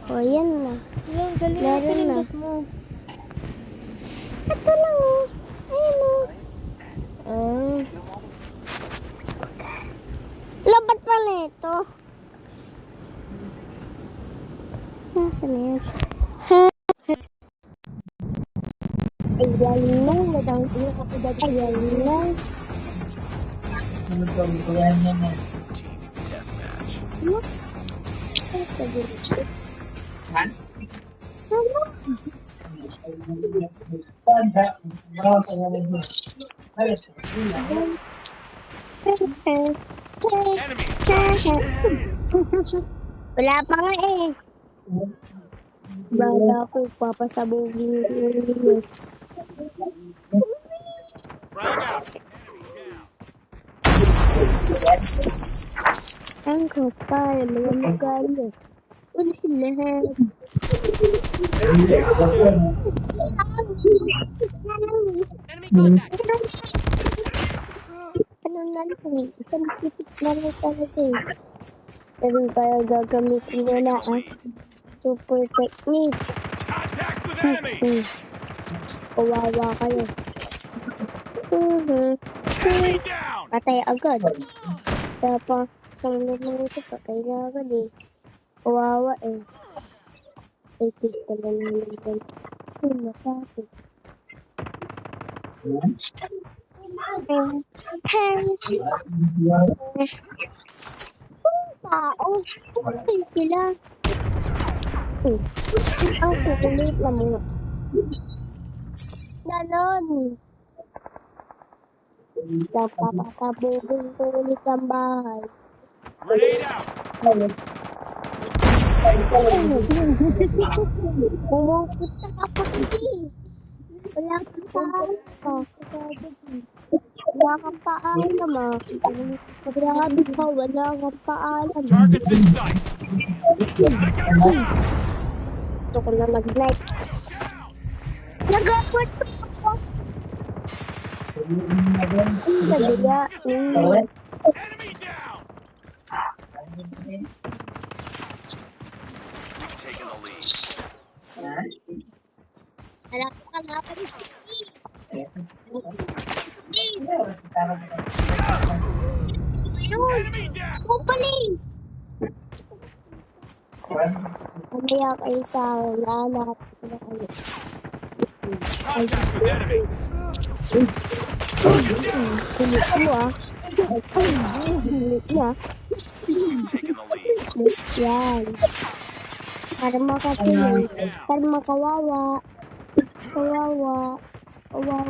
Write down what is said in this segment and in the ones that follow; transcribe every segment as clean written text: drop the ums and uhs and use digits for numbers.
O, yan na. Yan, galing na Meron na. pinindot mo. Ito lang o. Ayun o. Labat pala ito. Nasaan na yan? Ay, galing na. Madang iyo ka pa dati. Ay, galing na. Ano ba ang kuyan niya na? Ano? Ay, sabi. Han? Ano? Tanda. Bawang sa nga nito. Ayos. Wala pa nga eh. Bala ko, papasabugin yun. Ang kapal, mga magkano. Ano sila? Ano na lang eh. Isang tipit na lang talaga eh. Pero kaya gagamitin mo na super technique. Kawawa kayo. Patay agad. Tapos, isang naman ito, patay na agad eh. Kawawa eh. Ay, pista na naman. Masakit. Tao. Patay sila. Ang kukulit na muna. Ganon. Napapasabugin ko ulit ang bahay. Umukit na kapatid. Wala kang paalam. Wala kang paalam. Grabe ka, wala kang paalam. Gusto ko na mag-like. Nag-upload ko ako. Sabila. Alam ko ka nga pa rin. Ayun. Kupaling. Mamaya kayo tao. Lahat ko na kayo. Kulit mo ah. Kulit mo ah. Yan. Para makatulog. Para makawawa. Kawawa. Kawawa.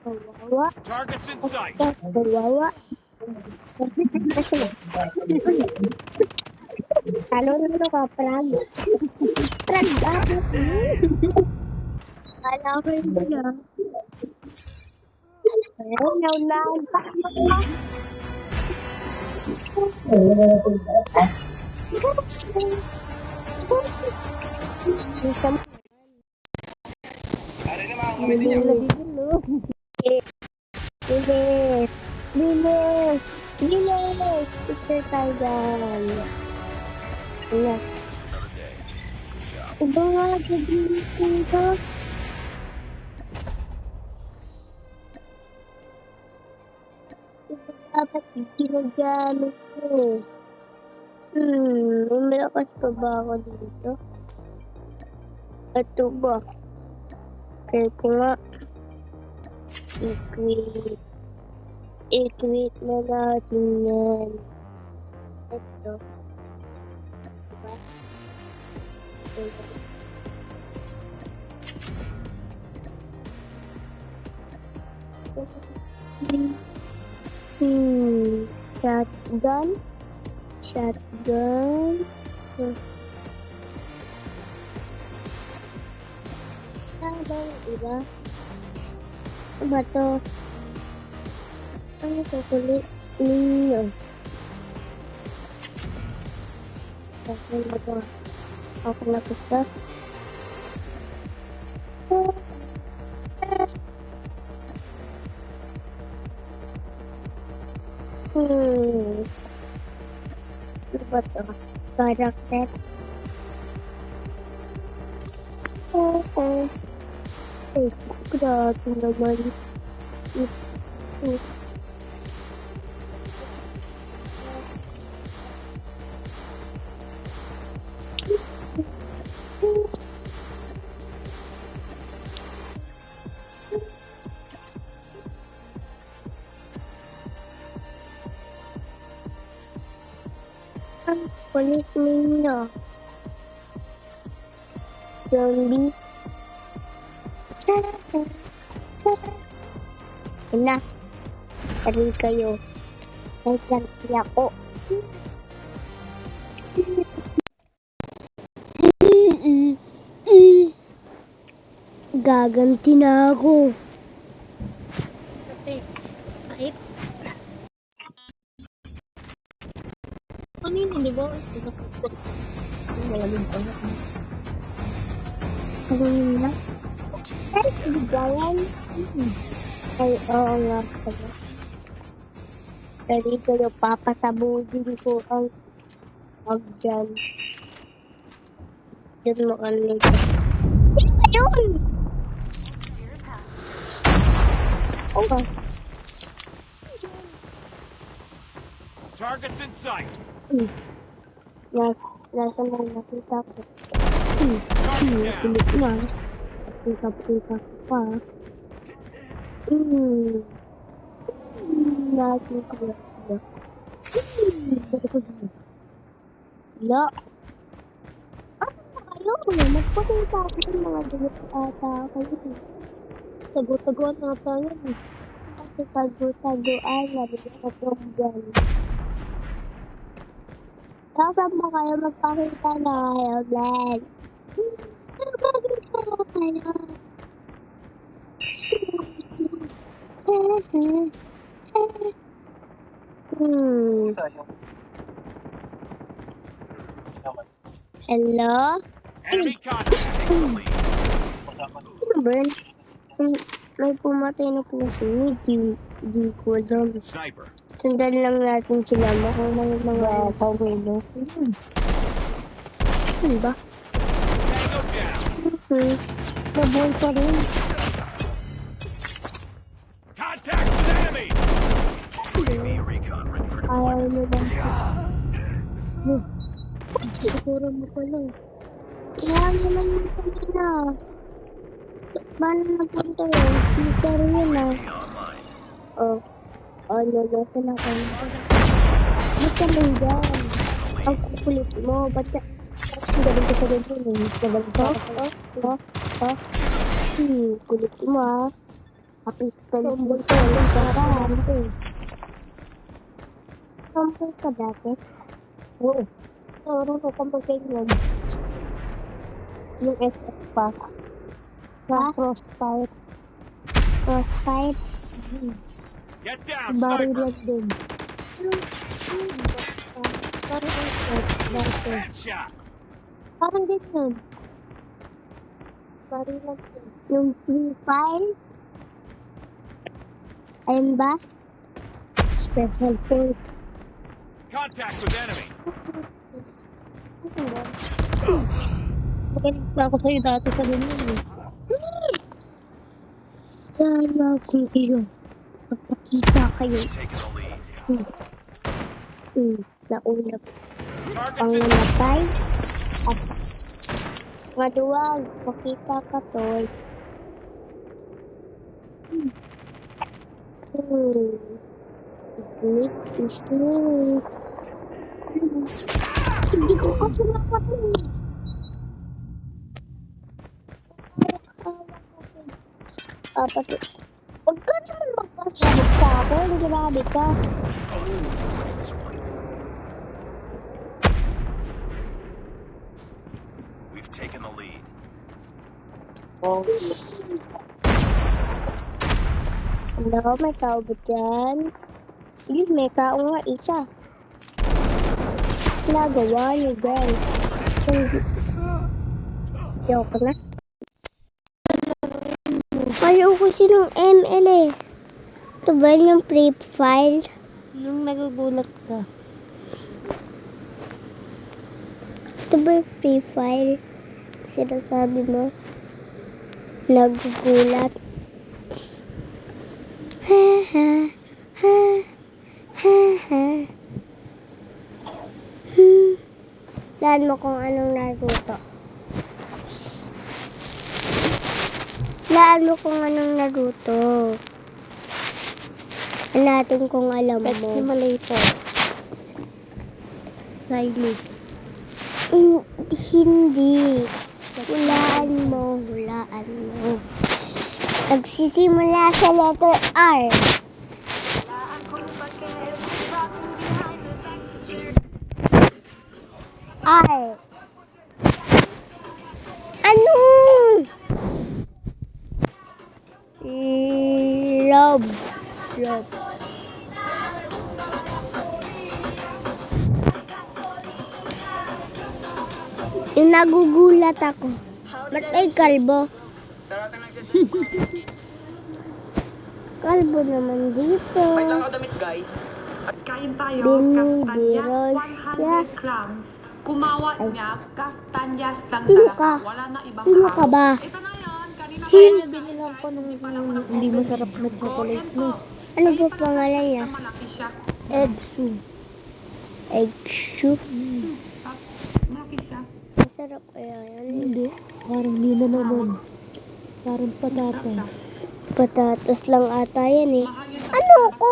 Kawawa. Kawawa. Ano ka, Prag? Prag, bakit? Kala ko yun na. Ayun, naunahan pa. Bilis! Bilis! Bilis! Picture tayo dyan. Ayan. Iba nga, bilis dito. Ito dapat ginagamit ko. Malakas pa ba ako dito? Ito ba? Kaya ko nga. I-quit na natin yan. Ito. Diba? Shotgun. Shotgun. Ano ba yung iba? Ano ba to? Ano to kulit? Ninyo. Ako na ba? Ako na gusto. Ano ba to? Character. Ay, grabe naman. Ito. Ang kulit ninyo. Zombie. Ina. Sabi kayo. May planti ako. Gaganti na ako. Kahit kanina, di ba? Malamig pa na. Kanina? Ay, bigayan. Ay, oo nga pala. Dali kayo, papasabugin ko ang wag dyan. Diyan mo ang lito. Ano ba yun? Oh, Targets in sight. nasa lang nakita ko. Target down. Pilit na. Pika-pika ko pa. Nakita ko. Wala. Ano na kayo? Magpakita ako ng mga dulit ata kayo. Tago-tagoan na tayo. Kasi tago-tagoan na rin sa program. Dapat ba kayo magpakita na kayo, Glenn? Magpakita na kayo. Hello? Enemy contact. Take the lead. Ano ba yun? May pumatay na po si Di ko alam. Sniper. Sundan lang natin sila. Mukhang may mga kawelo. Ano ba? Tango down. Nabuhay pa rin. Contact with enemy. Enemy recon ready for Ayaw deployment. mo ba? Siguro mo pala. Kaya naman yung kanina. Paano napunta yun? Pero yun ah. Oh, nalasan ako. Ba't ka lang dyan? Ang kukulit mo. Ba't ka? Ang galing ka sa ganyan eh. Galing ka sa kulit mo ah. Kapit ka lang mo ka. Sample ka dati? Oo. Marunong ka mag-ganyan. Yung SF pa. Crossfire. Crossfire. Get down, Baril sniper. lang din. Parang dati. Headshot. Parang ganyan. Baril lang din. Yung free fire. Ayun ba? Special force. Contact with enemy. Magaling pa ako sa'yo dati sa ganyan eh. Sana kung iyo. Magpakita kayo. Taking the lead. Nauna Targets ang in namatay. At maduwag. Makita ka tol. Snake. Hindi ko kasi nakapin. Kapatid. Huwag ka naman magpasabot sa akin. Grabe ka. We've taken the lead. Ano, may tao ba dyan? Yun, may tao nga isa. Nagawa niyo, guys. Joke na. Ayaw ko sinong ML eh. Ito ba yung free file? Nung nagugulat ka. Ito ba yung free file? Sinasabi mo? Nagugulat. Ha ha ha ha ha. Laan mo kung anong Naruto. Laan mo kung anong Naruto. Natin kung alam mo. Pet Simulator. Riley. Hindi. Hulaan mo. Nagsisimula sa letter R. R. Ano? Love. Yung nagugulat ako. Ba't may kalbo? Kalbo naman dito. May lang ako damit, guys. At kain tayo, kastanyas 100 grams. Kumawa niya, kastanyas ng Sino ka? dalaga. Wala na ibang Sino ka ba? Ito na yun, kanina pa Hin- yun. Binilang ko nung hindi masarap na chocolate mo. Ano ba pangalan niya? Malaki siya. Eggshu. Malaki siya. Masarap kaya yan. Hindi. Parang hindi na naman. Parang patatas. Patatas lang ata yan eh. Mahal yan. Ano ko?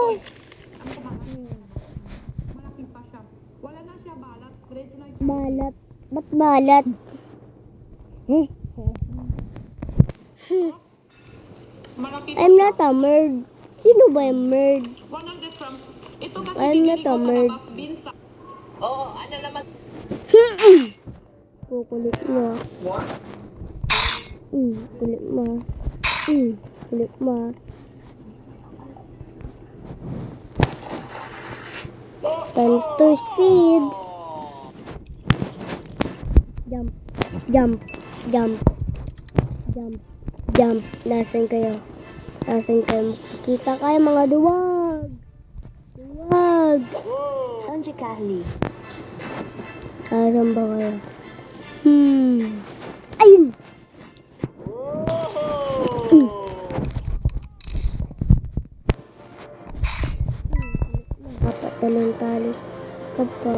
Malaki pa siya. Wala na siya balat. Diretso na ito. Balat. Ba't balat? Malaki pa I'm siya. not a nerd. Sino ba yung nerd? 100 grams. Ito kasi I'm binili not ko a sa nerd. labas bin sa... Oo, ano naman? Kukulit mo. Kulit mo. Kulit mo. Time to speed. Jump. Jump. Jump. Jump. Jump. Nasaan kayo? Nasaan kayo? Kita kayo mga duwag. Duwag. Anji Carly. Saan ba kayo? Ayun. Papatalong tali. Papa.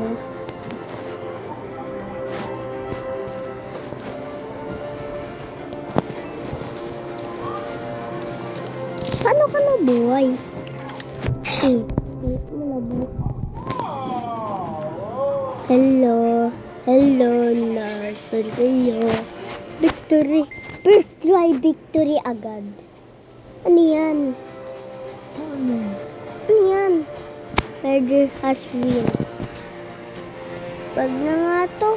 Paano ka nabuhay? Wala mo nabuhay. Hello, nasan kayo? Victory. First try victory agad. Ano yan? Ano yan? Murder has win. Wag na nga to.